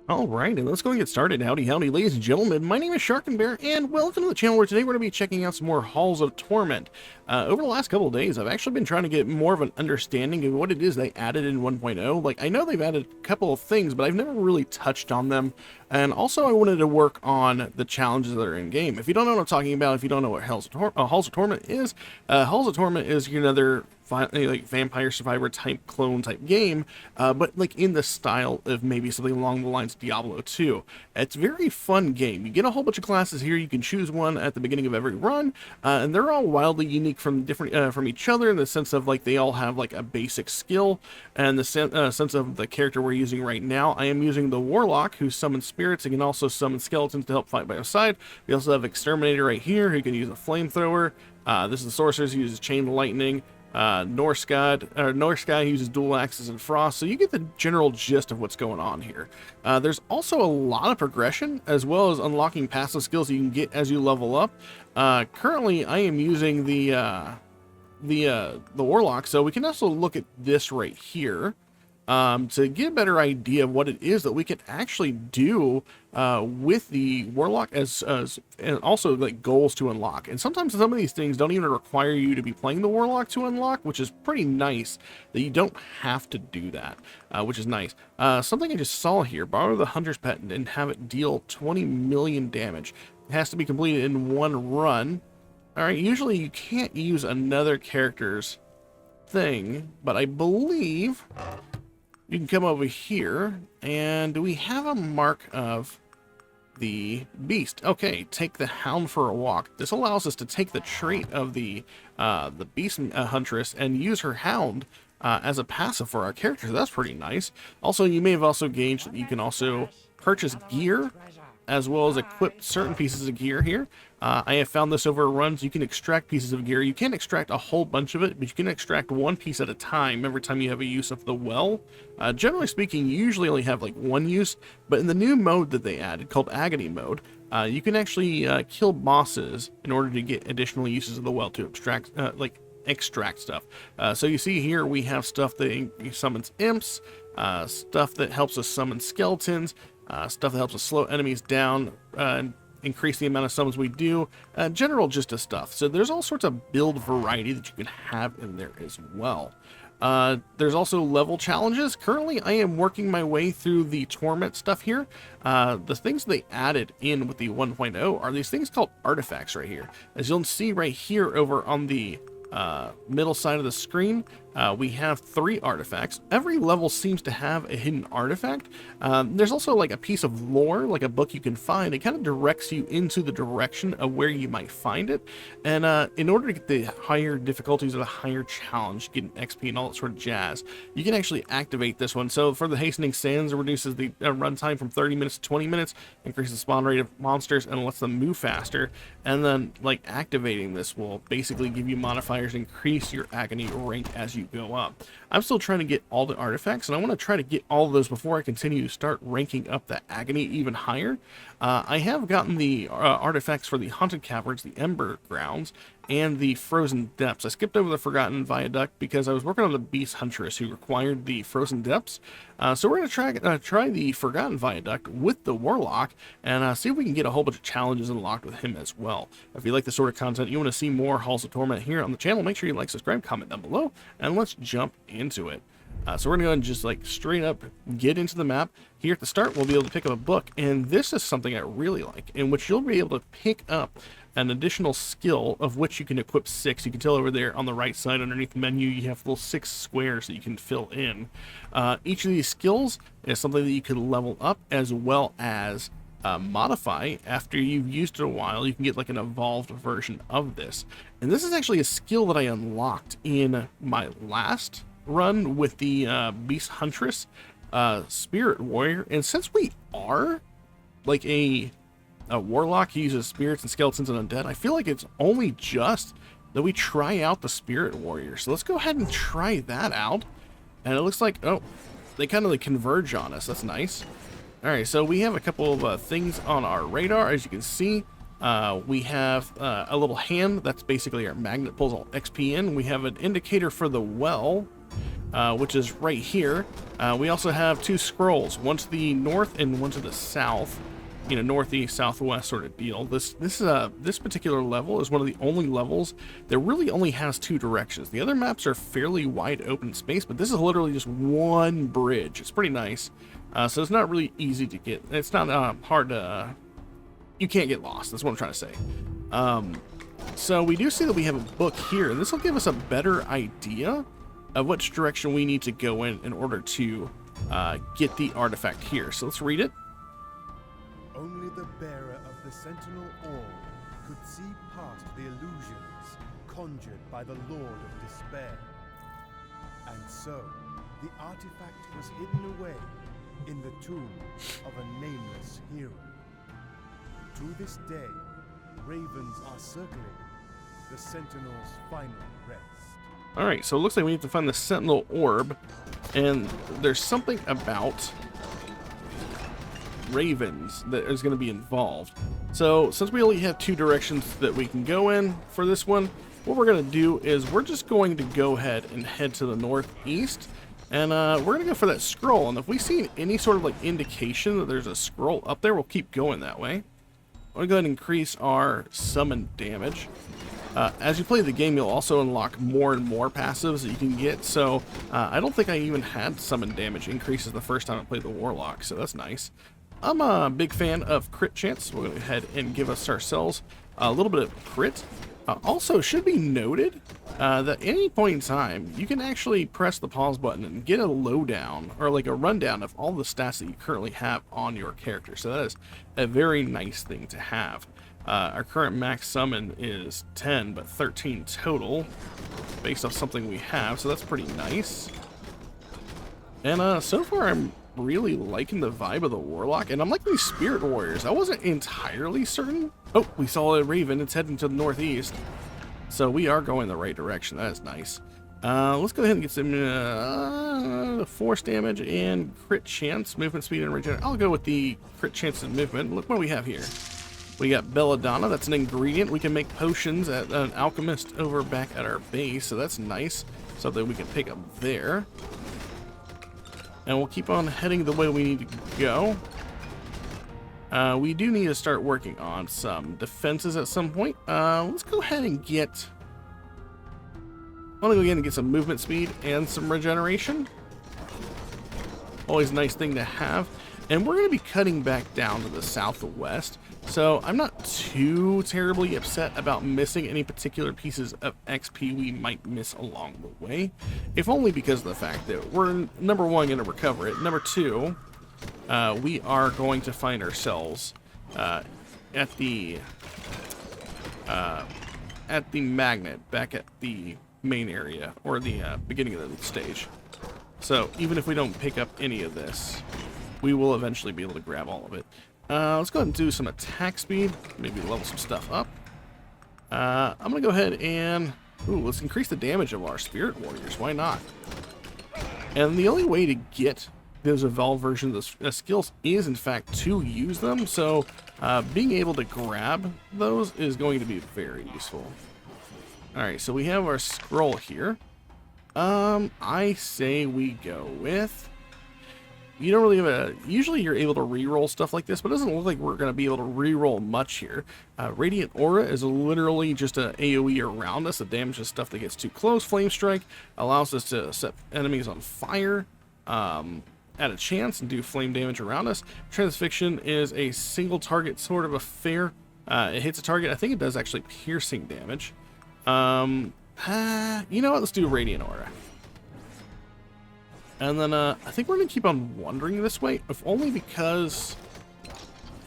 All right, and let's go and get started. Howdy, howdy, ladies and gentlemen. My name is Sharkinbear, and welcome to the channel where today we're going to be checking out some more Halls of Torment. Over the last couple of days, I've actually been trying to get more of an understanding of what it is they added in 1.0. Like, I know they've added a couple of things, but I've never really touched on them. And also, I wanted to work on the challenges that are in-game. If you don't know what I'm talking about, if you don't know what Halls of Torment is, Halls of Torment is another like vampire survivor type clone type game, but like in the style of maybe something along the lines of Diablo 2. It's a very fun game. You get a whole bunch of classes here. You can choose one at the beginning of every run, and they're all wildly unique from different from each other in the sense of like they all have like a basic skill and the sense of the character we're using right now. I am using the Warlock, who summons spirits. He can also summon skeletons to help fight by his side. We also have Exterminator right here, who can use a flamethrower. This is the Sorceress, who uses chain lightning. Norse Sky uses dual axes and frost, so you get the general gist of what's going on here. There's also a lot of progression, as well as unlocking passive skills you can get as you level up. Currently, I am using the Warlock, so we can also look at this right here. To get a better idea of what it is that we can actually do with the Warlock and also like goals to unlock. And sometimes some of these things don't even require you to be playing the Warlock to unlock, which is pretty nice that you don't have to do that, which is nice. Something I just saw here: borrow the Hunter's Patent and have it deal 20 million damage. It has to be completed in one run. All right, usually you can't use another character's thing, but I believe you can come over here, and do we have a mark of the beast? Okay, take the hound for a walk. This allows us to take the trait of the beast huntress and use her hound as a passive for our character. So that's pretty nice. Also, you may have also gauged that you can also purchase gear as well as equip certain pieces of gear here. I have found this over runs. You can extract pieces of gear. You can't extract a whole bunch of it, but you can extract one piece at a time every time you have a use of the well. Generally speaking, you usually only have like one use, but in the new mode that they added called Agony mode, you can actually kill bosses in order to get additional uses of the well to extract stuff. So you see here we have stuff that summons imps, stuff that helps us summon skeletons, stuff that helps us slow enemies down and increase the amount of summons we do, general gist of stuff. So there's all sorts of build variety that you can have in there as well. There's also level challenges. Currently, I am working my way through the torment stuff here. The things they added in with the 1.0 are these things called artifacts right here. As you'll see right here over on the middle side of the screen, we have 3 artifacts. Every level seems to have a hidden artifact. There's also like a piece of lore, like a book you can find. It kind of directs you into the direction of where you might find it. And in order to get the higher difficulties or the higher challenge, get an XP and all that sort of jazz, you can actually activate this one. So for the Hastening Sands, it reduces the runtime from 30 minutes to 20 minutes, increases the spawn rate of monsters, and lets them move faster. And then like activating this will basically give you modifiers to increase your Agony rank as you go up. I'm still trying to get all the artifacts, and I want to try to get all of those before I continue to start ranking up the Agony even higher. I have gotten the artifacts for the Haunted Caverns, the Ember Grounds, and the Frozen Depths. I skipped over the Forgotten Viaduct because I was working on the Beast Huntress, who required the Frozen Depths. So we're going to try the Forgotten Viaduct with the Warlock and see if we can get a whole bunch of challenges unlocked with him as well. If you like this sort of content, you want to see more Halls of Torment here on the channel, make sure you like, subscribe, comment down below, and let's jump into it. So we're going to go and just like straight up get into the map. Here at the start, we'll be able to pick up a book, and this is something I really like, in which you'll be able to pick up an additional skill of which you can equip 6. You can tell over there on the right side underneath the menu, you have little 6 squares that you can fill in. Each of these skills is something that you can level up as well as modify. After you've used it a while, you can get like an evolved version of this. And this is actually a skill that I unlocked in my last run with the Beast Huntress Spirit Warrior. And since we are like a Warlock who uses spirits and skeletons and undead, I feel like it's only just that we try out the Spirit Warrior. So let's go ahead and try that out. And it looks like, oh, they kind of like converge on us. That's nice. All right, so we have a couple of things on our radar. As you can see, we have a little hand. That's basically our magnet, pulls all XP in. We have an indicator for the well. which is right here. We also have 2 scrolls, one to the north and one to the south. You know, northeast, southwest sort of deal. This particular level is one of the only levels that really only has 2 directions. The other maps are fairly wide open space, but this is literally just one bridge. It's pretty nice. So it's not really easy to get. It's not hard to. You can't get lost. That's what I'm trying to say. So we do see that we have a book here, and this will give us a better idea of which direction we need to go in order to get the artifact here. So let's read it. Only the bearer of the sentinel orb could see past the illusions conjured by the Lord of Despair. And so, the artifact was hidden away in the tomb of a nameless hero. To this day, ravens are circling the sentinel's final rest. Alright, so it looks like we need to find the sentinel orb, and there's something about ravens that is going to be involved. So since we only have 2 directions that we can go in for this one, what we're going to do is we're just going to go ahead and head to the northeast, and we're going to go for that scroll. And if we see any sort of like indication that there's a scroll up there, we'll keep going that way. I'm going to go ahead and increase our summon damage. As you play the game, you'll also unlock more and more passives that you can get. So I don't think I even had summon damage increases the first time I played the Warlock, so that's nice. I'm a big fan of crit chance. We'll go ahead and give ourselves a little bit of crit. Also, should be noted that at any point in time, you can actually press the pause button and get a lowdown, or like a rundown of all the stats that you currently have on your character. So that is a very nice thing to have. Our current max summon is 10, but 13 total, based off something we have, so that's pretty nice. And so far, I'm really liking the vibe of the Warlock, and I'm liking these Spirit Warriors. I wasn't entirely certain. Oh, we saw a Raven. It's heading to the northeast. So we are going the right direction. That is nice. Let's go ahead and get some force damage and crit chance, movement speed, and regen. I'll go with the crit chance and movement. Look what we have here. We got Belladonna. That's an ingredient. We can make potions at an alchemist over back at our base, so that's nice. Something we can pick up there. And we'll keep on heading the way we need to go. We do need to start working on some defenses at some point. Let's go ahead and get... I want to go ahead and get some movement speed and some regeneration. Always a nice thing to have. And we're going to be cutting back down to the southwest. So I'm not too terribly upset about missing any particular pieces of XP we might miss along the way. If only because of the fact that we're, number one, going to recover it. Number two, we are going to find ourselves at the magnet back at the main area, or the beginning of the stage. So even if we don't pick up any of this, we will eventually be able to grab all of it. Let's go ahead and do some attack speed. Maybe level some stuff up. I'm going to go ahead and... Ooh, let's increase the damage of our Spirit Warriors. Why not? And the only way to get those evolved versions of skills is, in fact, to use them. So being able to grab those is going to be very useful. Alright, so we have our scroll here. I say we go with... You don't really have a... Usually you're able to reroll stuff like this, but it doesn't look like we're going to be able to reroll much here. Radiant Aura is literally just an AoE around us that damages stuff that gets too close. Flame Strike allows us to set enemies on fire at a chance and do flame damage around us. Transfixion is a single target sort of affair. It hits a target. I think it does actually piercing damage. You know what? Let's do Radiant Aura. And then I think we're going to keep on wandering this way, if only because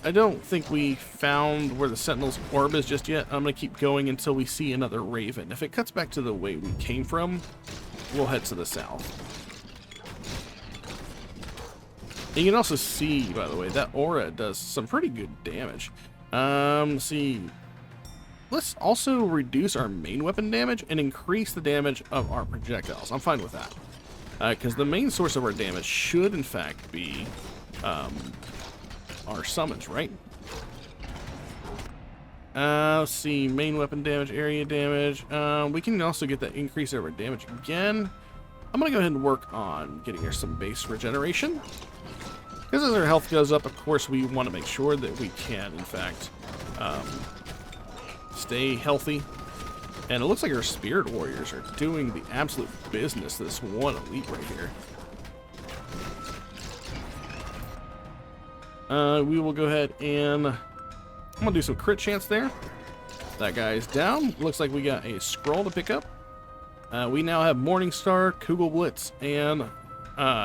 I don't think we found where the Sentinel's orb is just yet. I'm going to keep going until we see another Raven. If it cuts back to the way we came from, we'll head to the south. And you can also see, by the way, that aura does some pretty good damage. Let's see. Let's also reduce our main weapon damage and increase the damage of our projectiles. I'm fine with that. Because the main source of our damage should, in fact, be our summons, right? Let's see, main weapon damage, area damage. We can also get that increase of our damage again. I'm going to go ahead and work on getting her some base regeneration. Because as our health goes up, of course, we want to make sure that we can, in fact, stay healthy. And it looks like our spirit warriors are doing the absolute business, this one elite right here. We will go ahead and I'm going to do some crit chance there. That guy's down. Looks like we got a scroll to pick up. We now have Morningstar, Kugelblitz, and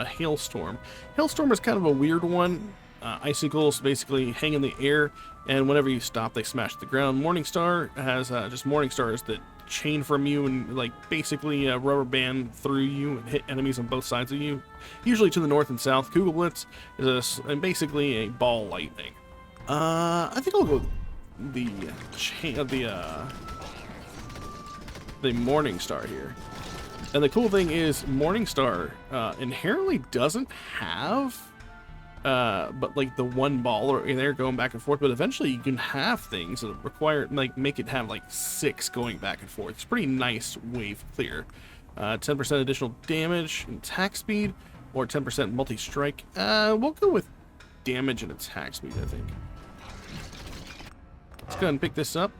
Hailstorm. Hailstorm is kind of a weird one. Icicles basically hang in the air, and whenever you stop, they smash the ground. Morningstar has just Morningstars that chain from you and like basically rubber band through you and hit enemies on both sides of you, usually to the north and south. Kugelblitz is basically a ball lightning. I think I'll go with the Morningstar here. And the cool thing is Morningstar inherently doesn't have but like the one ball in there going back and forth, but eventually you can have things that require, like, make it have like 6 going back and forth. It's pretty nice wave clear. 10% additional damage and attack speed, or 10% multi-strike. We'll go with damage and attack speed, I think. Let's go ahead and pick this up.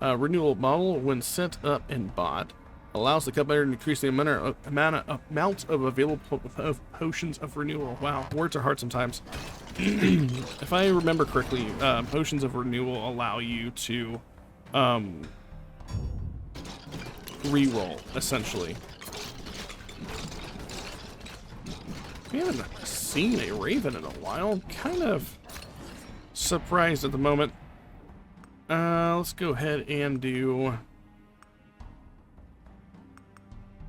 Renewal model, when set up and bought, allows the cup owner to increase the amount of available potions of renewal. Wow, words are hard sometimes. If I remember correctly, potions of renewal allow you to reroll, essentially. We haven't seen a raven in a while. Kind of surprised at the moment. Let's go ahead and do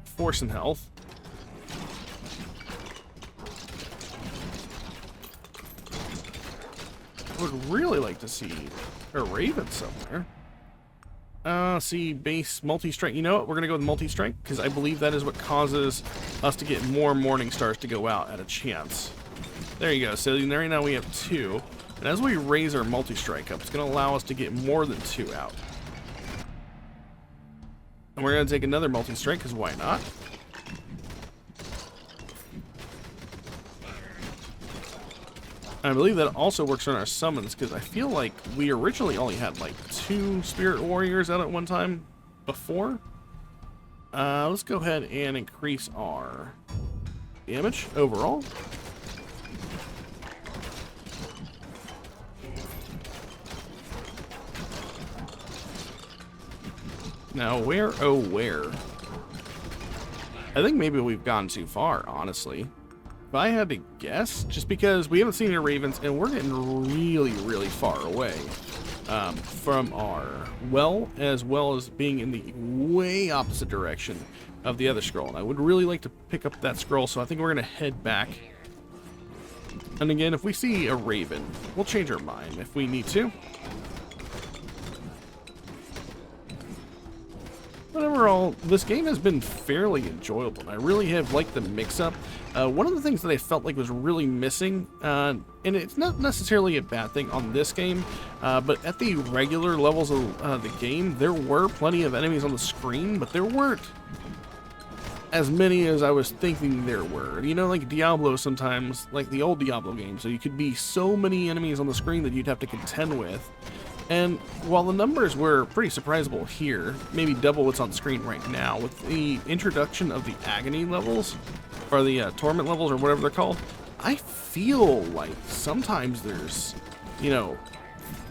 force and health. I would really like to see a raven somewhere. See, base multi-strike. You know what? We're going to go with multi-strike because I believe that is what causes us to get more Morningstars to go out at a chance. There you go. So right now we have 2. And as we raise our multi-strike up, it's going to allow us to get more than 2 out. And we're going to take another multi-strike, because why not? I believe that also works on our summons, because I feel like we originally only had like 2 spirit warriors out at one time before. Let's go ahead and increase our damage overall. Now, where, oh, where? I think maybe we've gone too far, honestly. If I had to guess, just because we haven't seen any ravens, and we're getting really, really far away from our well as being in the way opposite direction of the other scroll. And I would really like to pick up that scroll, so I think we're going to head back. And again, if we see a raven, we'll change our mind if we need to. But overall, this game has been fairly enjoyable, and I really have liked the mix-up. One of the things that I felt like was really missing, and it's not necessarily a bad thing on this game, but at the regular levels of the game, there were plenty of enemies on the screen, but there weren't as many as I was thinking there were. You know, like Diablo sometimes, like the old Diablo games, so you could be so many enemies on the screen that you'd have to contend with. And while the numbers were pretty surprisable here, maybe double what's on screen right now, with the introduction of the Agony levels, or the Torment levels, or whatever they're called, I feel like sometimes there's, you know,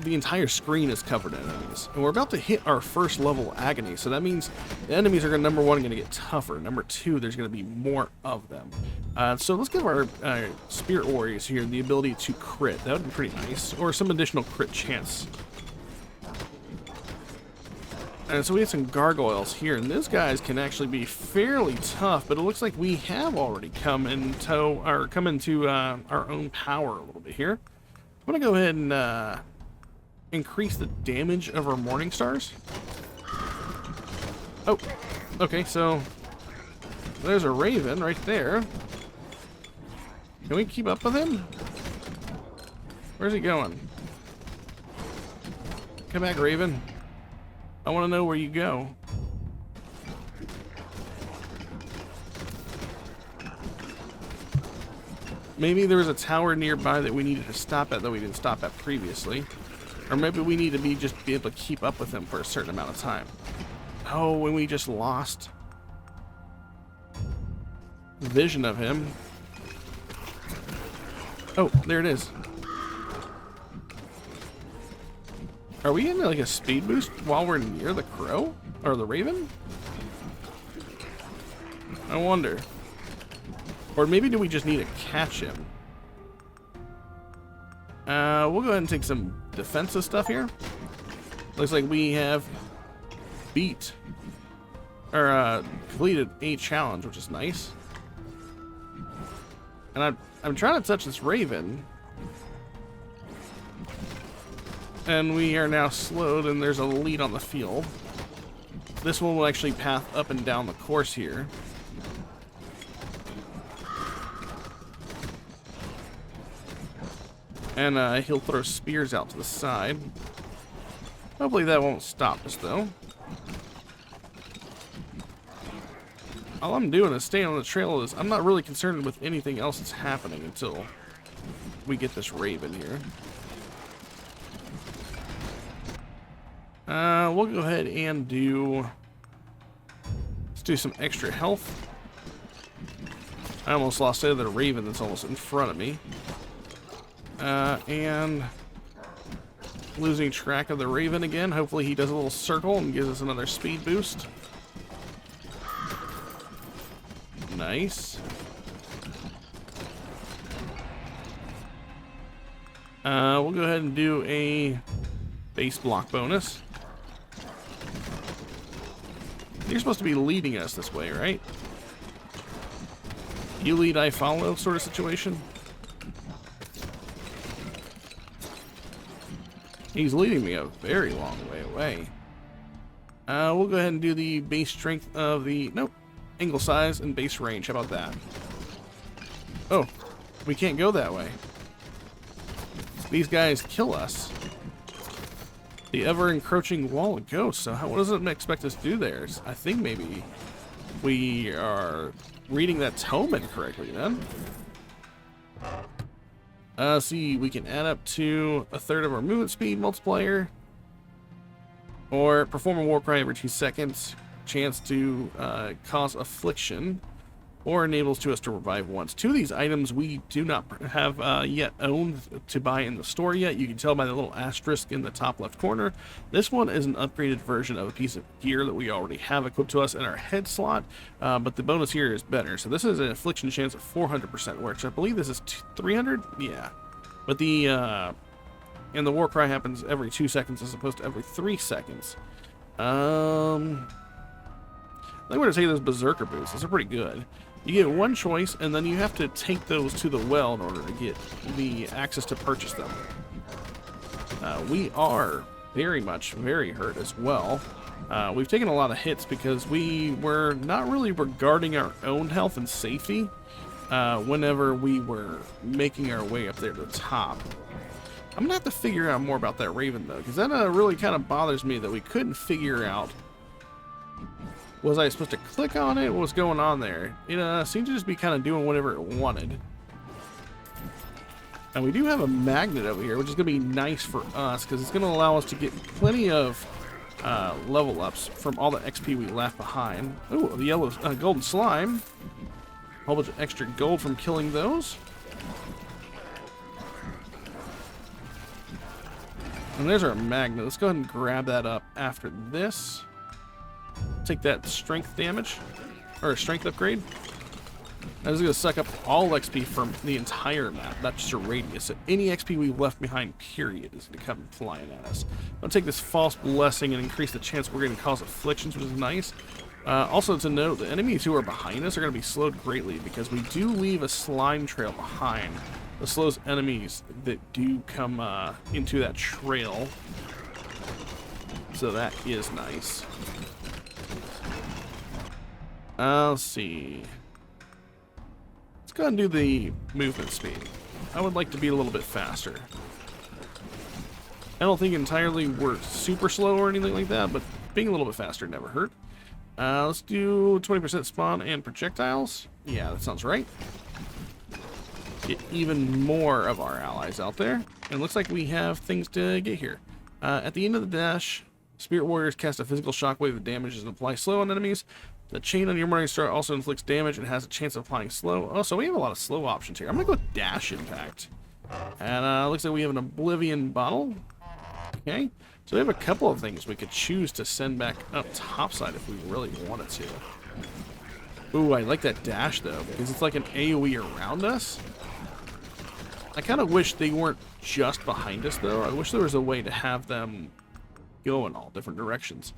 the entire screen is covered in enemies. And we're about to hit our first level Agony, so that means the enemies are, number 1, going to get tougher. Number 2, there's going to be more of them. So let's give our Spirit Warriors here the ability to crit. That would be pretty nice. Or some additional crit chance. And so we have some gargoyles here, and those guys can actually be fairly tough, but it looks like we have already come into our own power a little bit here. I'm going to go ahead and increase the damage of our Morningstars. Oh, okay, so there's a raven right there. Can we keep up with him? Where's he going? Come back, raven. I want to know where you go. Maybe there was a tower nearby that we needed to stop at that we didn't stop at previously. Or maybe we need to just be able to keep up with him for a certain amount of time. Oh, when we just lost vision of him. Oh, there it is. Are we in like a speed boost while we're near the crow? Or the raven? I wonder. Or maybe do we just need to catch him? We'll go ahead and take some defensive stuff here. Looks like we have completed a challenge, which is nice. And I'm trying to touch this raven. And we are now slowed, and there's a lead on the field. This one will actually path up and down the course here. And he'll throw spears out to the side. Hopefully that won't stop us, though. All I'm doing is staying on the trail. I'm not really concerned with anything else that's happening until we get this raven here. We'll go ahead and let's do some extra health. I almost lost sight of the raven that's almost in front of me. And losing track of the raven again. Hopefully he does a little circle and gives us another speed boost. Nice. We'll go ahead and do a base block bonus. You're supposed to be leading us this way, right? You lead, I follow sort of situation. He's leading me a very long way away. We'll go ahead and do the base strength of the... Nope. Angle size and base range. How about that? Oh. We can't go that way. These guys kill us. The ever-encroaching wall of ghosts. So what does it expect us to do there? I think maybe we are reading that tome incorrectly then. See, we can add up to a third of our movement speed multiplier. Or perform a war cry every 2 seconds. Chance to cause affliction. Or enables us to revive once. Two of these items we do not have yet owned to buy in the store yet. You can tell by the little asterisk in the top left corner. This one is an upgraded version of a piece of gear that we already have equipped to us in our head slot, but the bonus here is better. So this is an affliction chance of 400%, which I believe this is 300? Yeah. But the and the war cry happens every 2 seconds as opposed to every 3 seconds. I think we're going to take those berserker boots. Those are pretty good. You get one choice, and then you have to take those to the well in order to get the access to purchase them. We are very hurt as well. We've taken a lot of hits because we were not really regarding our own health and safety whenever we were making our way up there to the top. I'm going to have to figure out more about that raven, though, because that really kind of bothers me that we couldn't figure out. Was I supposed to click on it? What was going on there? It seemed to just be kind of doing whatever it wanted. And we do have a magnet over here, which is going to be nice for us, because it's going to allow us to get plenty of level ups from all the XP we left behind. Ooh, the yellow golden slime. A whole bunch of extra gold from killing those. And there's our magnet. Let's go ahead and grab that up after this. Take that strength damage, or strength upgrade. That is going to suck up all XP from the entire map, not just a radius. So any XP we left behind, period, is going to come flying at us. I'm going to take this false blessing and increase the chance we're going to cause afflictions, which is nice. Also to note, the enemies who are behind us are going to be slowed greatly because we do leave a slime trail behind. This slows enemies that do come into that trail. So that is nice. Let's see. Let's go ahead and do the movement speed. I would like to be a little bit faster. I don't think entirely we're super slow or anything like that, but being a little bit faster never hurt. Let's do 20% spawn and projectiles. Yeah, that sounds right. get even more of our allies out there. And it looks like we have things to get here. At the end of the dash, Spirit Warriors cast a physical shockwave of damages and apply slow on enemies. The chain on your Morning Star also inflicts damage and has a chance of applying slow. Oh, so we have a lot of slow options here. I'm going to go Dash Impact. And looks like we have an Oblivion Bottle. Okay. So we have a couple of things we could choose to send back up topside if we really wanted to. Ooh, I like that dash, though, because it's like an AoE around us. I kind of wish they weren't just behind us, though. I wish there was a way to have them go in all different directions.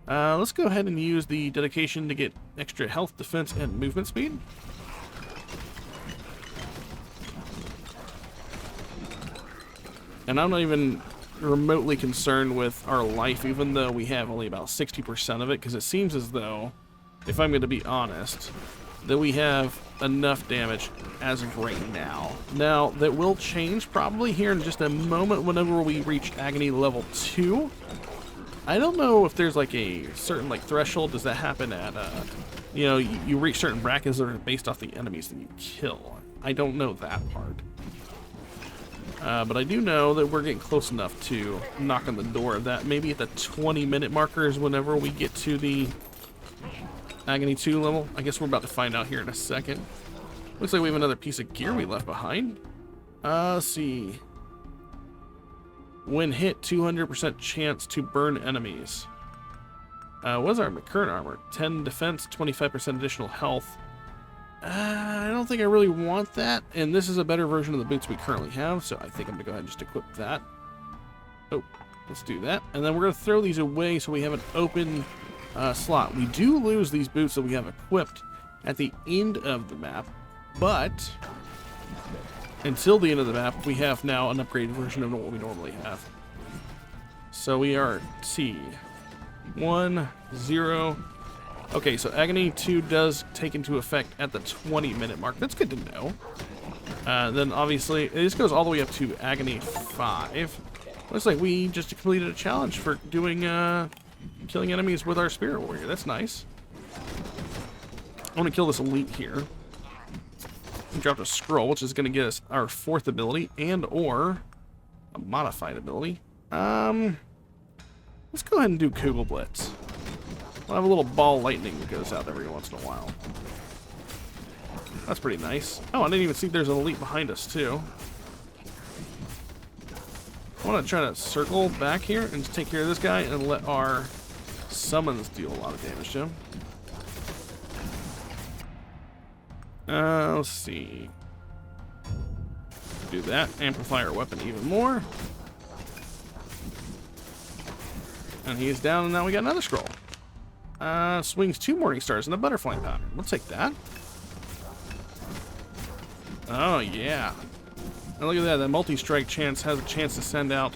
Let's go ahead and use the dedication to get extra health, defense, and movement speed. And I'm not even remotely concerned with our life, even though we have only about 60% of it, because it seems as though, if I'm going to be honest, that we have enough damage as of right now. Now, that will change probably here in just a moment whenever we reach Agony level 2. I don't know if there's like a certain like threshold. Does that happen at, you know, you reach certain brackets that are based off the enemies that you kill? I don't know that part. But I do know that we're getting close enough to knock on the door of that. Maybe at the 20-minute markers whenever we get to the Agony 2 level. I guess we're about to find out here in a second. Looks like we have another piece of gear we left behind. Let's see. When hit, 200% chance to burn enemies. What's our current armor? 10 defense, 25% additional health. I don't think I really want that, and this is a better version of the boots we currently have, so I think I'm gonna go ahead and just equip that. Oh, let's do that, and then we're gonna throw these away so we have an open slot. We do lose these boots that we have equipped at the end of the map, but until the end of the map, we have now an upgraded version of what we normally have. So we are T 1 0. Okay, so Agony 2 does take into effect at the 20-minute mark. That's good to know. Then obviously, this goes all the way up to Agony 5. Looks like we just completed a challenge for doing killing enemies with our Spirit Warrior. That's nice. I want to kill this elite here. We dropped a scroll, which is going to get us our 4th ability and or a modified ability. Let's go ahead and do Kugel Blitz. We'll have a little ball lightning that goes out every once in a while. That's pretty nice. Oh, I didn't even see there's an elite behind us, too. I want to try to circle back here and just take care of this guy and let our summons deal a lot of damage to him. Let's see. Do that. Amplify our weapon even more. And he's down, and now we got another scroll. Swings 2 Morning Stars and a butterfly pattern. We'll take that. Oh, yeah. And look at that. That multi-strike chance has a chance to send out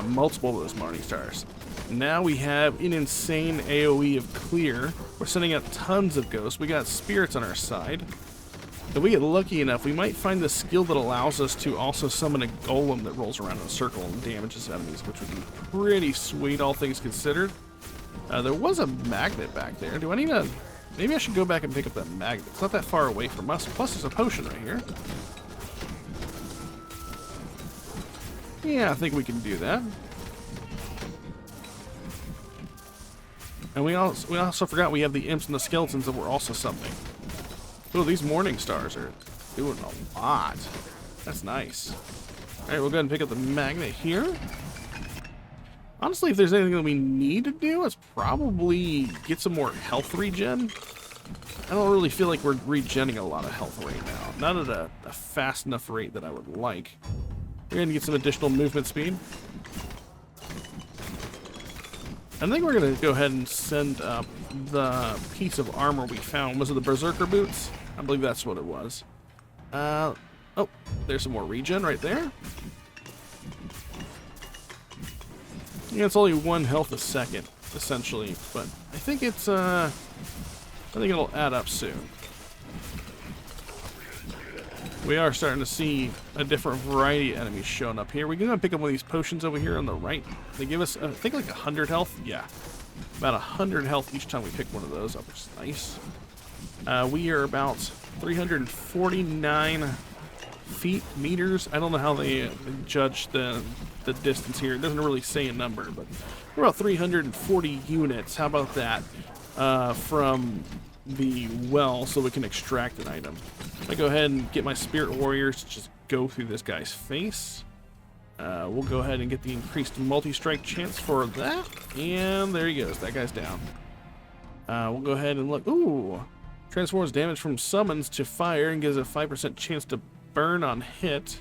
multiple of those Morning Stars. Now we have an insane AoE of clear. We're sending out tons of ghosts. We got spirits on our side. If we get lucky enough, we might find the skill that allows us to also summon a golem that rolls around in a circle and damages enemies, which would be pretty sweet, all things considered. There was a magnet back there. Do I need a... Maybe I should go back and pick up that magnet. It's not that far away from us. Plus, there's a potion right here. Yeah, I think we can do that. And we also forgot we have the imps and the skeletons that we're also summoning. Oh, these Morning Stars are doing a lot. That's nice. Alright, we'll go ahead and pick up the magnet here. Honestly, if there's anything that we need to do, it's probably get some more health regen. I don't really feel like we're regenning a lot of health right now. Not at a fast enough rate that I would like. We're going to get some additional movement speed. I think we're going to go ahead and send up the piece of armor we found. Was it the Berserker boots? I believe that's what it was. Oh, there's some more regen right there. Yeah, it's only 1 health a second, essentially, but I think it's, I think it'll add up soon. We are starting to see a different variety of enemies showing up here. We're going to pick up one of these potions over here on the right. They give us, I think, like 100 health. Yeah, about 100 health each time we pick one of those up, which is nice. We are about 349 feet, meters. I don't know how they judge the distance here. It doesn't really say a number, but we're about 340 units. How about that? From the well, so we can extract an item. I go ahead and get my spirit warriors to just go through this guy's face. We'll go ahead and get the increased multi-strike chance for that, and there he goes. That guy's down. We'll go ahead and look. Ooh, transforms damage from summons to fire and gives a 5% chance to burn on hit,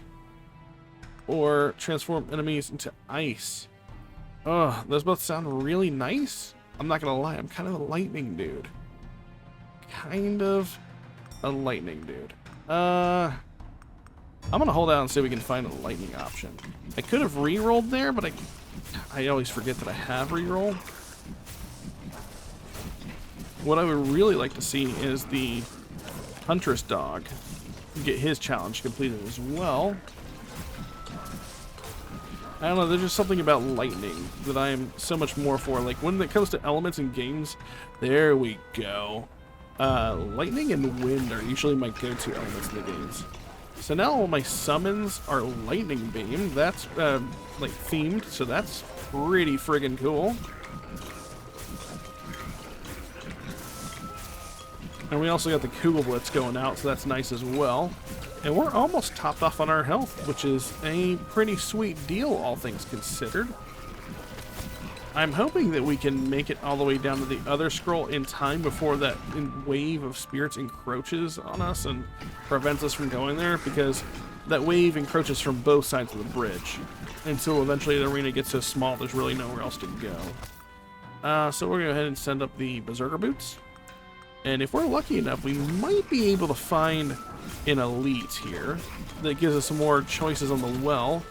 or transform enemies into ice. Oh, those both sound really nice. I'm not gonna lie, I'm kind of a lightning dude. Kind of a lightning dude. I'm gonna hold out and see if we can find a lightning option. I could have re-rolled there, but I always forget that I have re-roll. What I would really like to see is the Huntress dog get his challenge completed as well. I don't know, there's just something about lightning that I am so much more for. Like, when it comes to elements in games, there we go. Lightning and wind are usually my go-to elements in the games. So now all my summons are lightning beam. That's, like, themed, so that's pretty friggin' cool. And we also got the Kugelblitz going out, so that's nice as well. And we're almost topped off on our health, which is a pretty sweet deal, all things considered. I'm hoping that we can make it all the way down to the other scroll in time before that wave of spirits encroaches on us and prevents us from going there, because that wave encroaches from both sides of the bridge until eventually the arena gets so small there's really nowhere else to go. So we're going to go ahead and send up the Berserker Boots. And if we're lucky enough, we might be able to find an elite here that gives us some more choices on the well.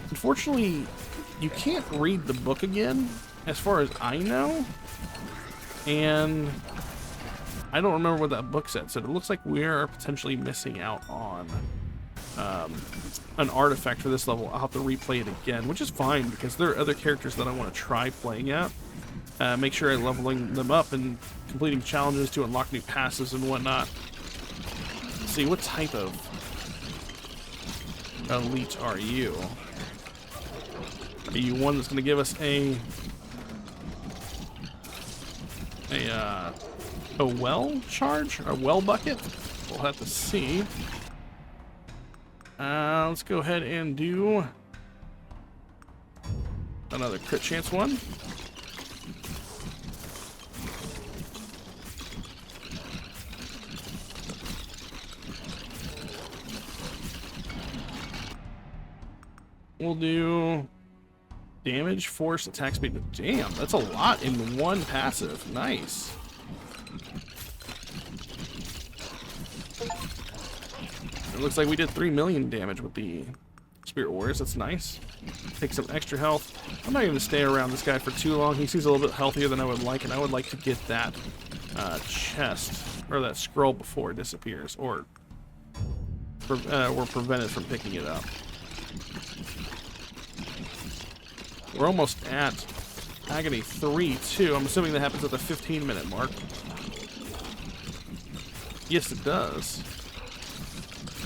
Unfortunately, you can't read the book again, as far as I know. And I don't remember what that book said, so it looks like we're potentially missing out on an artifact for this level. I'll have to replay it again, which is fine, because there are other characters that I want to try playing at. Make sure I'm leveling them up and completing challenges to unlock new passes and whatnot. Let's see, what type of elite are you? Are you one that's going to give us a well charge? A well bucket? We'll have to see. Let's go ahead and do another crit chance one. We'll do damage, force, attack speed. Damn, that's a lot in one passive. Nice. It looks like we did 3 million damage with the Spirit Warriors. That's nice. Take some extra health. I'm not going to stay around this guy for too long. He seems a little bit healthier than I would like, and I would like to get that chest, or that scroll, before it disappears, or we're prevented from picking it up. We're almost at Agony 3, too. I'm assuming that happens at the 15-minute mark. Yes, it does.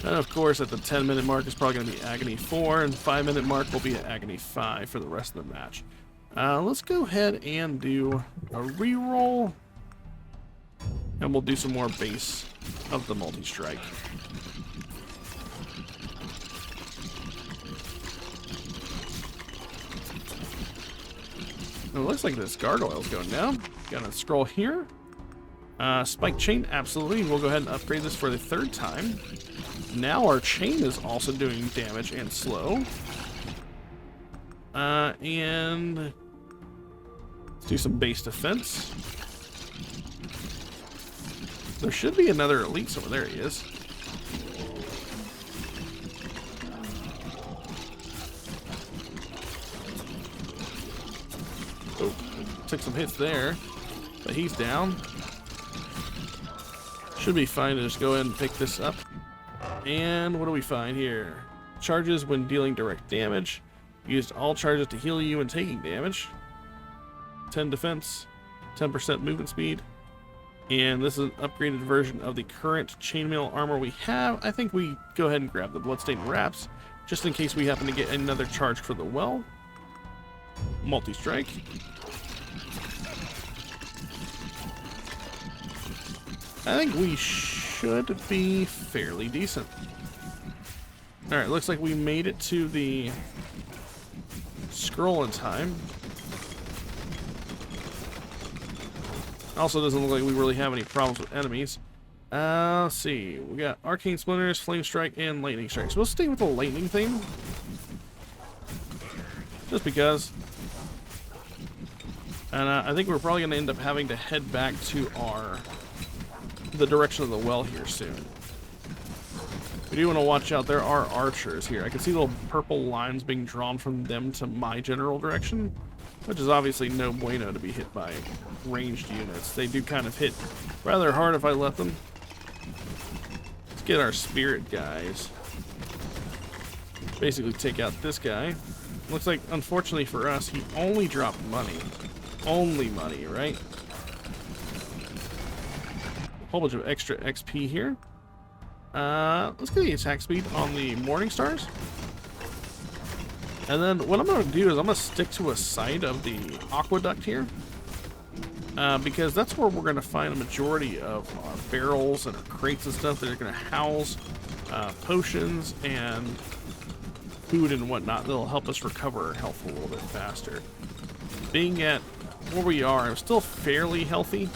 And, of course, at the 10-minute mark is probably going to be Agony 4, and 5-minute mark will be at Agony 5 for the rest of the match. Let's go ahead and do a reroll, and we'll do some more base of the multi-strike. It looks like this gargoyle's going down. Got a scroll here. Spike chain, absolutely. We'll go ahead and upgrade this for the 3rd time. Now our chain is also doing damage and slow. And let's do some base defense. There should be another elite somewhere. There he is. Oh, took some hits there, but he's down. Should be fine to just go ahead and pick this up. And what do we find here? Charges when dealing direct damage. Used all charges to heal you when taking damage. 10 defense, 10% movement speed. And this is an upgraded version of the current chainmail armor we have. I think we go ahead and grab the bloodstained wraps, just in case we happen to get another charge for the well. Multi-strike. I think we should be fairly decent. Alright, looks like we made it to the scroll in time. Also doesn't look like we really have any problems with enemies. Let's see. We got arcane splinters, flame strike, and lightning strike. So we'll stay with the lightning theme. Just because. And I think we're probably going to end up having to head back to the direction of the well here soon. We do want to watch out. There are archers here. I can see little purple lines being drawn from them to my general direction, which is obviously no bueno to be hit by ranged units. They do kind of hit rather hard if I let them. Let's get our spirit guys. Basically take out this guy. Looks like, unfortunately for us, he only dropped money. Only money, right? A whole bunch of extra XP here. Let's get the attack speed on the Morning Stars. And then what I'm going to do is I'm going to stick to a side of the aqueduct here. Because that's where we're going to find a majority of our barrels and our crates and stuff that are going to house potions and food and whatnot. That'll help us recover our health a little bit faster. Being at where we are, I'm still fairly healthy.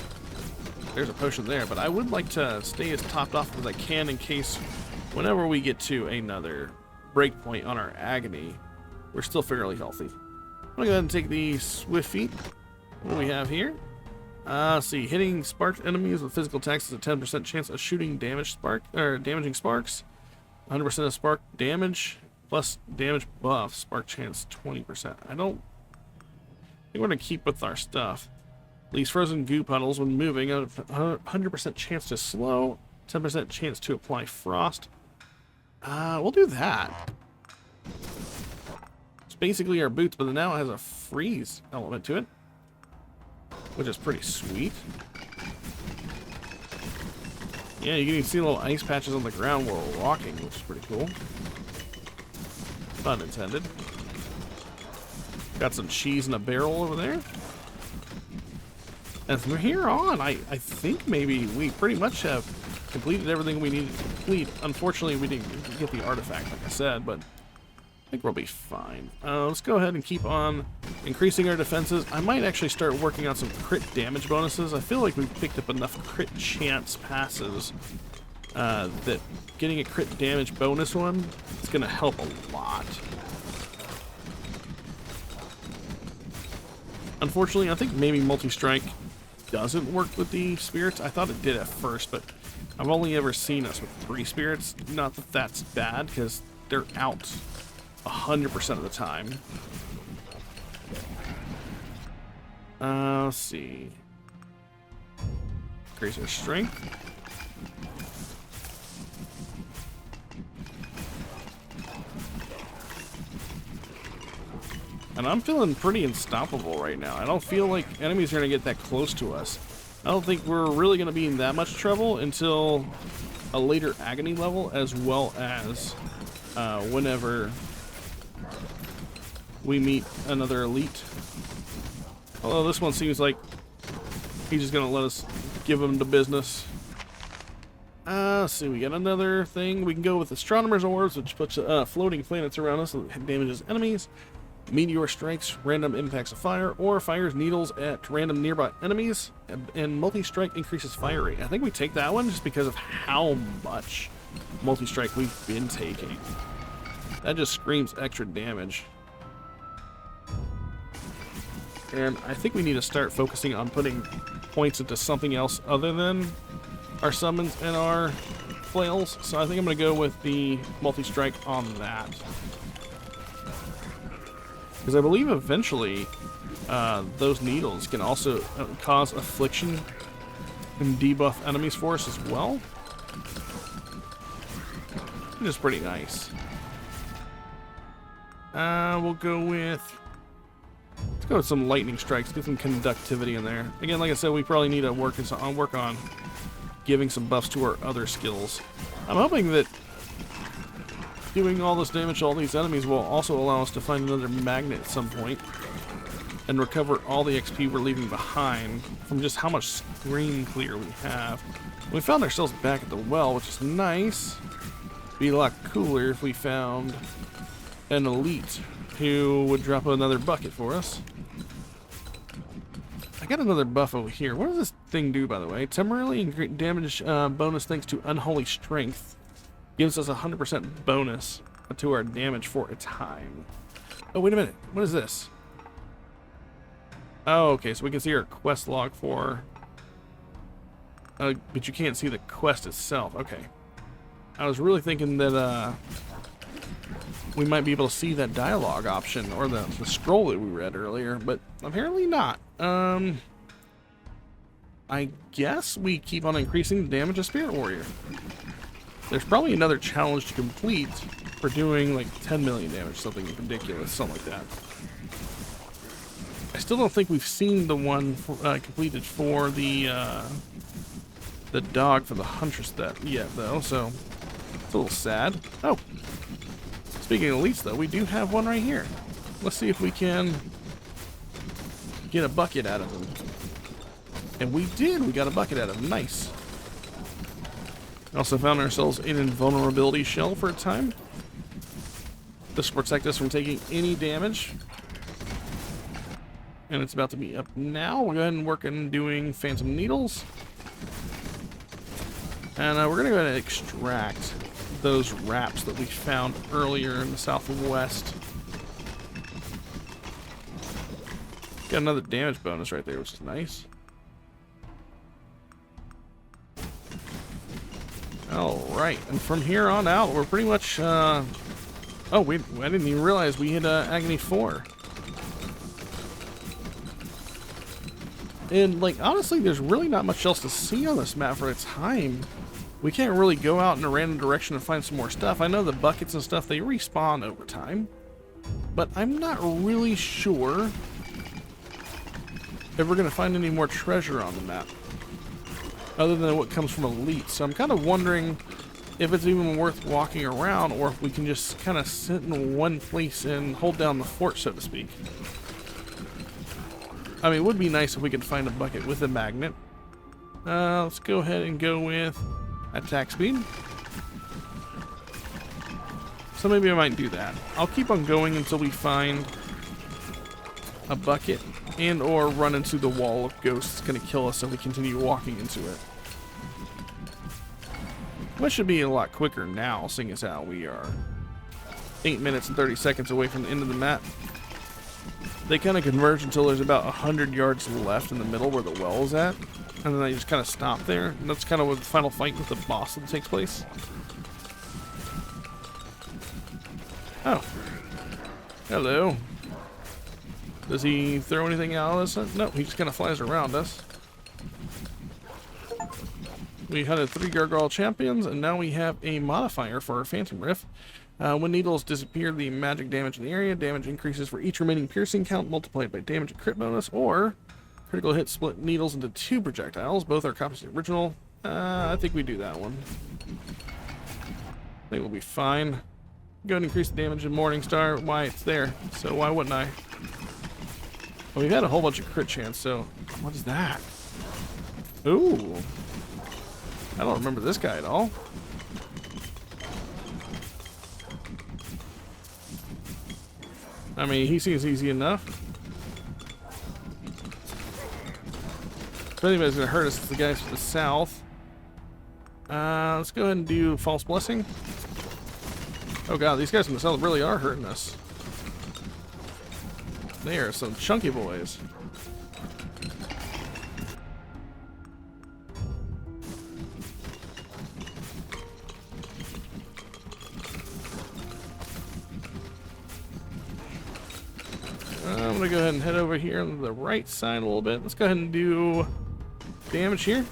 There's a potion there, but I would like to stay as topped off as I can in case whenever we get to another breakpoint on our Agony, we're still fairly healthy. I'm gonna go ahead and take the swift feet. What do we have here? Let's see, hitting sparked enemies with physical attacks is a 10% chance of shooting damaging sparks. 100% of spark damage plus damage buff. Spark chance 20%. I think we're gonna keep with our stuff. Leaves frozen goo puddles when moving. 100% chance to slow. 10% chance to apply frost. We'll do that. It's basically our boots, but now it has a freeze element to it, which is pretty sweet. Yeah, you can even see little ice patches on the ground while we're walking, which is pretty cool. Pun intended. Got some cheese in a barrel over there. And from here on, I think maybe we pretty much have completed everything we needed to complete. Unfortunately, we didn't get the artifact, like I said, but I think we'll be fine. Let's go ahead and keep on increasing our defenses. I might actually start working on some crit damage bonuses. I feel like we've picked up enough crit chance passes that getting a crit damage bonus one is going to help a lot. Unfortunately, I think maybe multi-strike doesn't work with the spirits. I thought it did at first, but I've only ever seen us with 3 spirits. Not that that's bad, because they're out 100% of the time. Let's see. Increase our strength. And I'm feeling pretty unstoppable right now. I don't feel like enemies are going to get that close to us. I don't think we're really going to be in that much trouble until a later Agony level, as well as whenever we meet another elite. Although this one seems like he's just going to let us give him the business. Let's see, we got another thing. We can go with Astronomer's Orbs, which puts floating planets around us and damages enemies. Meteor strikes random impacts of fire, or fires needles at random nearby enemies, and multi-strike increases fire rate. I think we take that one just because of how much multi-strike we've been taking. That just screams extra damage. And I think we need to start focusing on putting points into something else other than our summons and our flails. So I think I'm going to go with the multi-strike on that. Because I believe eventually those needles can also cause affliction and debuff enemies for us as well. Which is pretty nice. We'll go with Let's go with some lightning strikes, get some conductivity in there. Again, like I said, we probably need to work on giving some buffs to our other skills. I'm hoping that doing all this damage to all these enemies will also allow us to find another magnet at some point and recover all the XP we're leaving behind from just how much screen clear we have. We found ourselves back at the well, which is nice. Be a lot cooler if we found an elite who would drop another bucket for us. I got another buff over here. What does this thing do, by the way? Temporarily increase damage bonus thanks to Unholy Strength. Gives us a 100% bonus to our damage for a time. Oh, wait a minute. What is this? Oh, okay. So we can see our quest log for... but you can't see the quest itself. Okay. I was really thinking that we might be able to see that dialogue option or the scroll that we read earlier, but apparently not. I guess we keep on increasing the damage of Spirit Warrior. There's probably another challenge to complete for doing like 10 million damage, something ridiculous, something like that. I still don't think we've seen the one completed for the dog for the Huntress yet, though, so it's a little sad. Oh, speaking of elites, though, we do have one right here. Let's see if we can get a bucket out of him. And we did. We got a bucket out of him. Nice. Also found ourselves in invulnerability shell for a time. This will protect us from taking any damage. And it's about to be up now. We'll go ahead and work on doing Phantom Needles. And we're going to go ahead and extract those wraps that we found earlier in the southwest. Got another damage bonus right there, which is nice. Alright, and from here on out, we're pretty much, oh, I didn't even realize we hit Agony 4. And, like, honestly, there's really not much else to see on this map for its time. We can't really go out in a random direction and find some more stuff. I know the buckets and stuff, they respawn over time. But I'm not really sure if we're going to find any more treasure on the map, other than what comes from elites. So I'm kind of wondering if it's even worth walking around, or if we can just kind of sit in one place and hold down the fort, so to speak. I mean, it would be nice if we could find a bucket with a magnet. Let's go ahead and go with attack speed. So maybe I might do that. I'll keep on going until we find a bucket and or run into the wall of ghosts that's going to kill us if we continue walking into it. Which should be a lot quicker now, seeing as how we are 8 minutes and 30 seconds away from the end of the map. They kind of converge until there's about 100 yards left in the middle where the well is at, and then they just kind of stop there. And that's kind of where the final fight with the boss will take place. Oh. Hello. Does he throw anything out at us? No, he just kind of flies around us. We hunted 3 Gargoyle Champions, and now we have a modifier for our Phantom Rift. When needles disappear, the magic damage in the area. Damage increases for each remaining piercing count multiplied by damage and crit bonus, or critical hit split needles into 2 projectiles. Both are copies of the original. I think we do that one. I think we'll be fine. Go ahead and increase the damage in Morningstar. Why, it's there, so why wouldn't I? Well, we've had a whole bunch of crit chance, so what is that? Ooh. I don't remember this guy at all. I mean, he seems easy enough. If anybody's gonna hurt us, it's the guys to the south. Let's go ahead and do False Blessing. Oh god, these guys from the south really are hurting us. They are some chunky boys. I'm gonna go ahead and head over here on the right side a little bit. Let's go ahead and do damage here.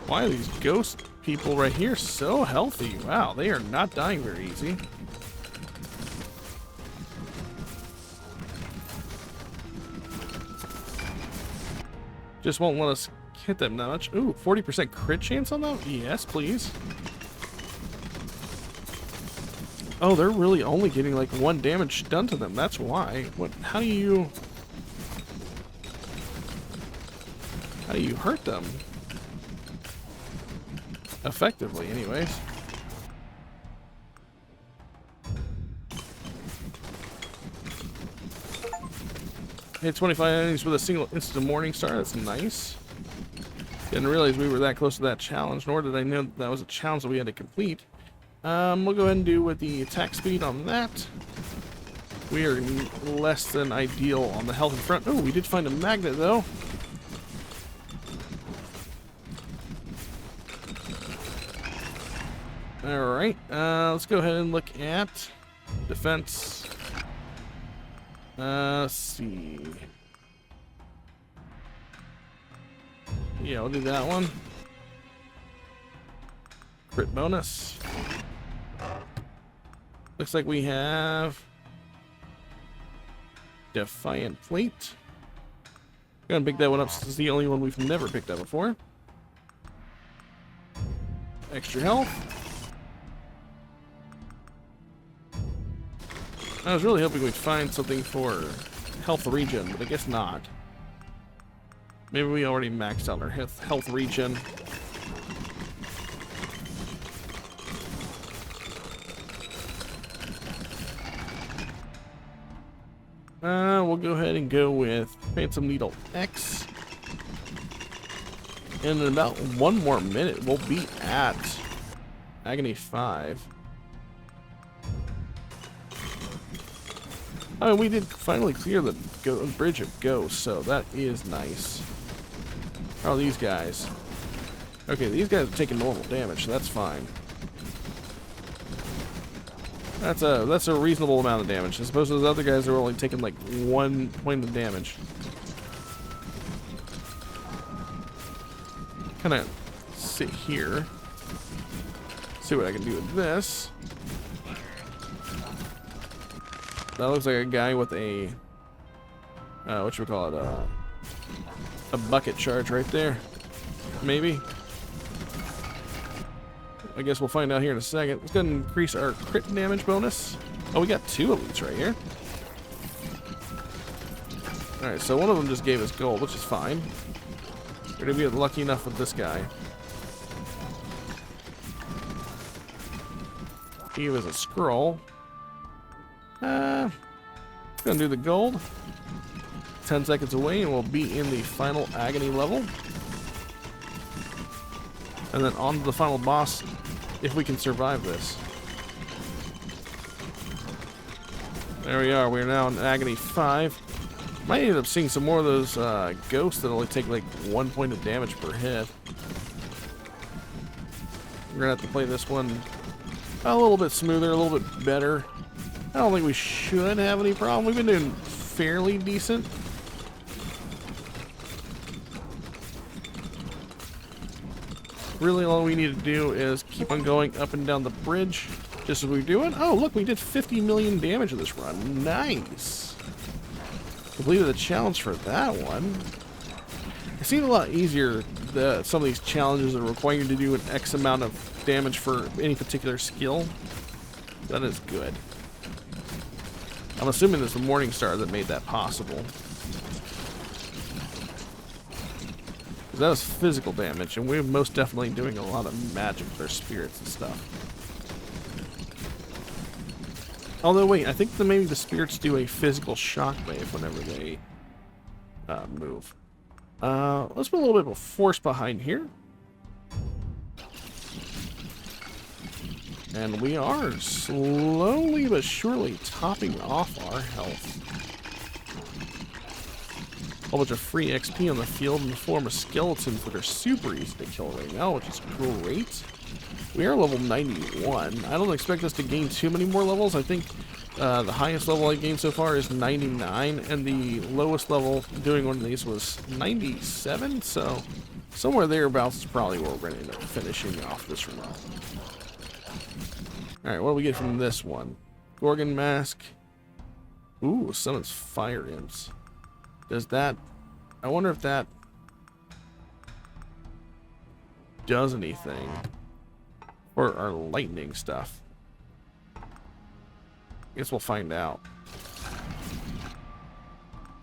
Why are these ghost people right here so healthy? Wow, they are not dying very easy. Just won't let us hit them that much. Ooh, 40% crit chance on them? Yes, please. Oh, they're really only getting like 1 damage done to them. That's why. What? How do you hurt them? Effectively, anyways. Hit 25 enemies with a single instant morning star. That's nice. Didn't realize we were that close to that challenge, nor did I know that was a challenge that we had to complete. We'll go ahead and do with the attack speed on that. We are less than ideal on the health in front. Oh, we did find a magnet though. Alright, let's go ahead and look at defense. Let's see. Yeah, we'll do that one. Crit bonus. Looks like we have Defiant Plate. Gonna pick that one up since it's the only one we've never picked up before. Extra health. I was really hoping we'd find something for health regen, but I guess not. Maybe we already maxed out our health regen. We'll go ahead and go with Phantom Needle X. And in about 1 more minute, we'll be at Agony 5. Oh, we did finally clear the Bridge of Ghosts, so that is nice. How are these guys? Okay, these guys are taking normal damage, so that's fine. That's a reasonable amount of damage, as opposed to those other guys that are only taking like 1 point of damage. Kind of sit here. See what I can do with this. That looks like a guy with a what should we call it? A bucket charge right there. Maybe. I guess we'll find out here in a second. Let's go ahead and increase our crit damage bonus. Oh, we got 2 elites right here. Alright, so one of them just gave us gold, which is fine. We're gonna be lucky enough with this guy. He gave us a scroll. Gonna do the gold. 10 seconds away and we'll be in the final Agony level. And then on to the final boss, if we can survive this. There we are. We're now in Agony 5. Might end up seeing some more of those ghosts that only take like 1 point of damage per hit. We're gonna have to play this one a little bit smoother, a little bit better. I don't think we should have any problem. We've been doing fairly decent. Really, all we need to do is keep on going up and down the bridge, just as we're doing. Oh, look, we did 50 million damage in this run. Nice. Completed the challenge for that one. It seemed a lot easier, some of these challenges that require you to do an X amount of damage for any particular skill. That is good. I'm assuming there's a Morning Star that made that possible. That was physical damage, and we're most definitely doing a lot of magic with our spirits and stuff. Although, wait, I think that maybe the spirits do a physical shockwave whenever they move. Let's put a little bit of a force behind here. And we are slowly but surely topping off our health. A whole bunch of free XP on the field in the form of skeletons that are super easy to kill right now, which is great. We are level 91. I don't expect us to gain too many more levels. I think the highest level I gained so far is 99, and the lowest level doing one of these was 97, so somewhere thereabouts is probably where we're going to end up finishing off this run. Alright, what do we get from this one? Gorgon Mask. Ooh, summons fire imps. Does that... I wonder if that does anything for our lightning stuff. Guess we'll find out.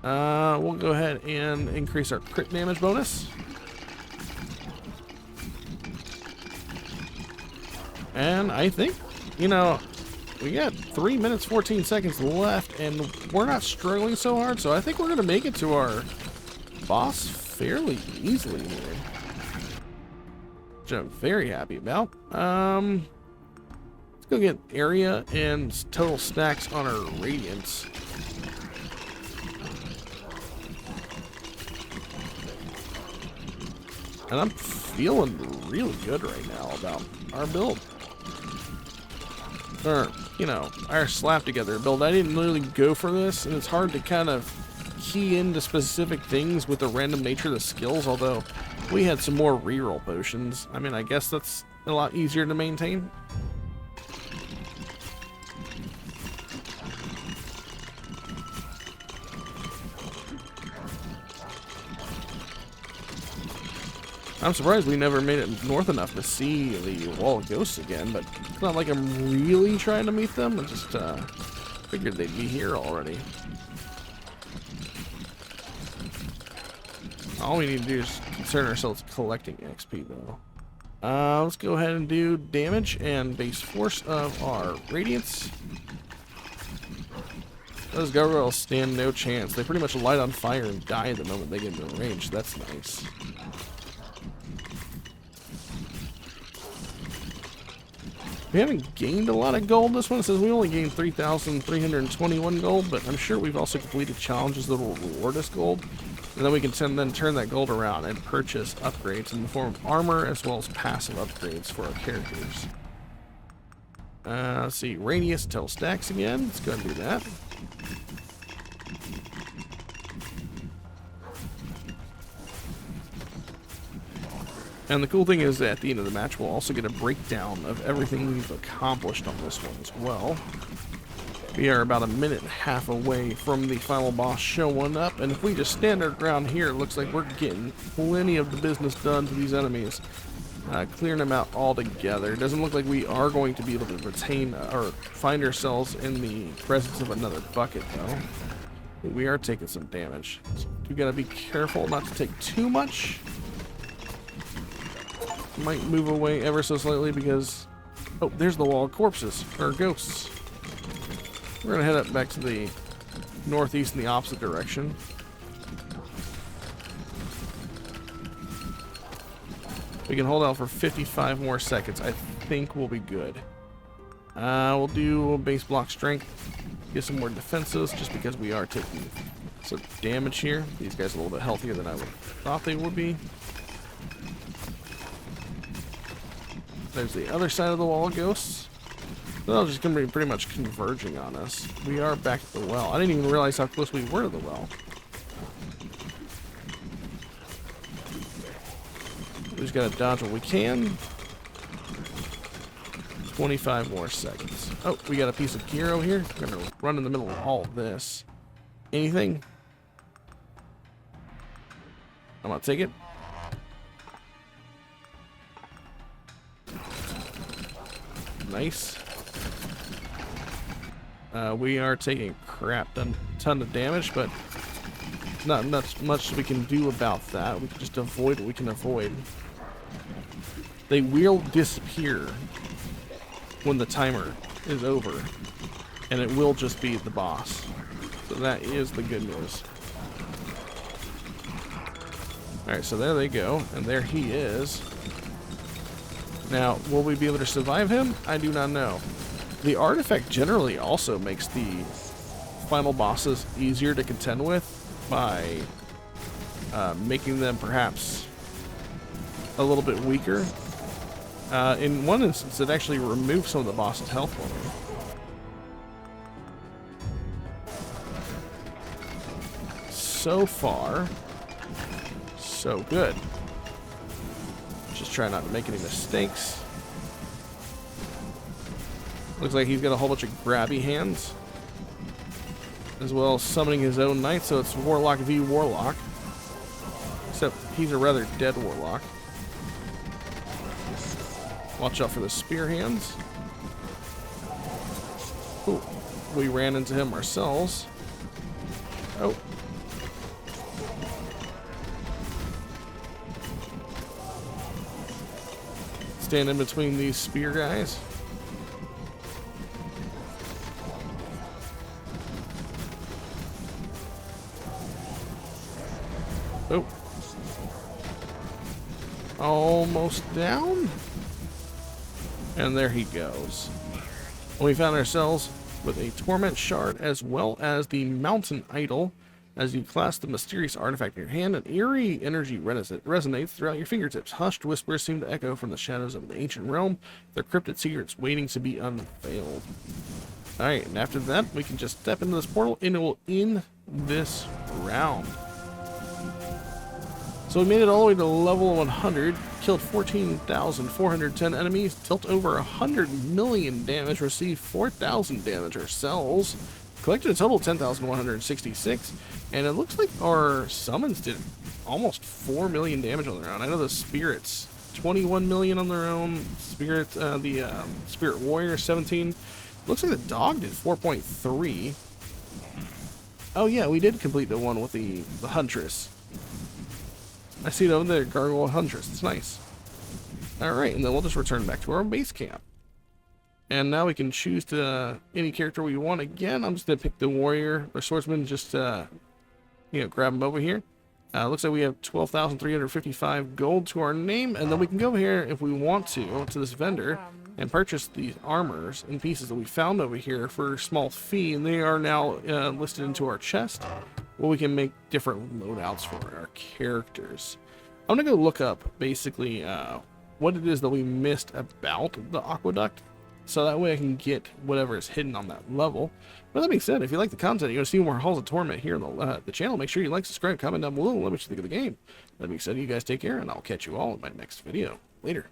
We'll go ahead and increase our crit damage bonus. And I think, you know, we got 3 minutes, 14 seconds left, and we're not struggling so hard, so I think we're going to make it to our boss fairly easily here. Which I'm very happy about. Let's go get area and total stacks on our radiance. And I'm feeling really good right now about our build. Or, you know, our slap together build. I didn't really go for this, and it's hard to kind of key into specific things with the random nature of the skills, although we had some more reroll potions. I mean, I guess that's a lot easier to maintain. I'm surprised we never made it north enough to see the Wall of Ghosts again, but it's not like I'm really trying to meet them. I just figured they'd be here already. All we need to do is concern ourselves with collecting XP, though. Let's go ahead and do damage and base force of our radiance. Those gargoyles stand no chance. They pretty much light on fire and die the moment they get into range. That's nice. We haven't gained a lot of gold. This one says we only gained 3,321 gold, but I'm sure we've also completed challenges that will reward us gold. And then we can then turn that gold around and purchase upgrades in the form of armor as well as passive upgrades for our characters. Let's see, radius till stacks again. Let's go ahead and do that. And the cool thing is that at the end of the match, we'll also get a breakdown of everything we've accomplished on this one as well. We are about a minute and a half away from the final boss showing up, and if we just stand our ground here, it looks like we're getting plenty of the business done to these enemies. Clearing them out all together. It doesn't look like we are going to be able to retain or find ourselves in the presence of another bucket, though. But we are taking some damage. So we gotta be careful not to take too much. Might move away ever so slightly because... Oh, there's the wall of corpses, or ghosts. We're gonna head up back to the northeast in the opposite direction. We can hold out for 55 more seconds. I think we'll be good. We'll do base block strength. Get some more defenses just because we are taking some damage here. These guys are a little bit healthier than I would thought they would be. There's the other side of the wall of ghosts. They're just going to be pretty much converging on us. We are back at the well. I didn't even realize how close we were to the well. We just got to dodge what we can. 25 more seconds. Oh, we got a piece of gear over here. We're going to run in the middle of all of this. Anything? I'm going to take it. Nice. We are taking a crap ton of damage, but not much we can do about that. We can just avoid what we can avoid. They will disappear when the timer is over, and it will just be the boss. So that is the good news. Alright, so there they go, and there he is. Now, will we be able to survive him? I do not know. The artifact generally also makes the final bosses easier to contend with by making them perhaps a little bit weaker. In one instance, it actually removed some of the boss's health for me. So far, so good. Just try not to make any mistakes. Looks like he's got a whole bunch of grabby hands, as well as summoning his own knight, so it's Warlock v Warlock. Except he's a rather dead Warlock. Watch out for the spear hands. Ooh, we ran into him ourselves. Oh. Stand in between these spear guys. Oh. Almost down. And there he goes. We found ourselves with a torment shard as well as the mountain idol. As you clasp the mysterious artifact in your hand, an eerie energy resonates throughout your fingertips. Hushed whispers seem to echo from the shadows of the ancient realm, their cryptic secrets waiting to be unveiled. Alright, and after that, we can just step into this portal and it will end this round. So we made it all the way to level 100, killed 14,410 enemies, dealt over 100 million damage, received 4,000 damage ourselves, collected a total of 10,166, and it looks like our summons did almost 4 million damage on their own. I know the spirits, 21 million on their own, spirit, spirit warrior, 17. Looks like the dog did 4.3. Oh yeah, we did complete the one with the huntress. I see it over there, Gargoyle Huntress. It's nice. Alright, and then we'll just return back to our base camp. And now we can choose to any character we want again. I'm just going to pick the warrior or swordsman, just you know, grab him over here. Looks like we have 12,355 gold to our name, and then we can go over here if we want to this vendor and purchase these armors and pieces that we found over here for a small fee, and they are now listed into our chest. Well, we can make different loadouts for our characters. I'm gonna go look up basically what it is that we missed about the aqueduct, so that way I can get whatever is hidden on that level. But that being said, if you like the content, you want to see more Halls of Torment here on the channel, make sure you like, subscribe, comment down below, and let me know what you think of the game. That being said, you guys take care, and I'll catch you all in my next video. Later.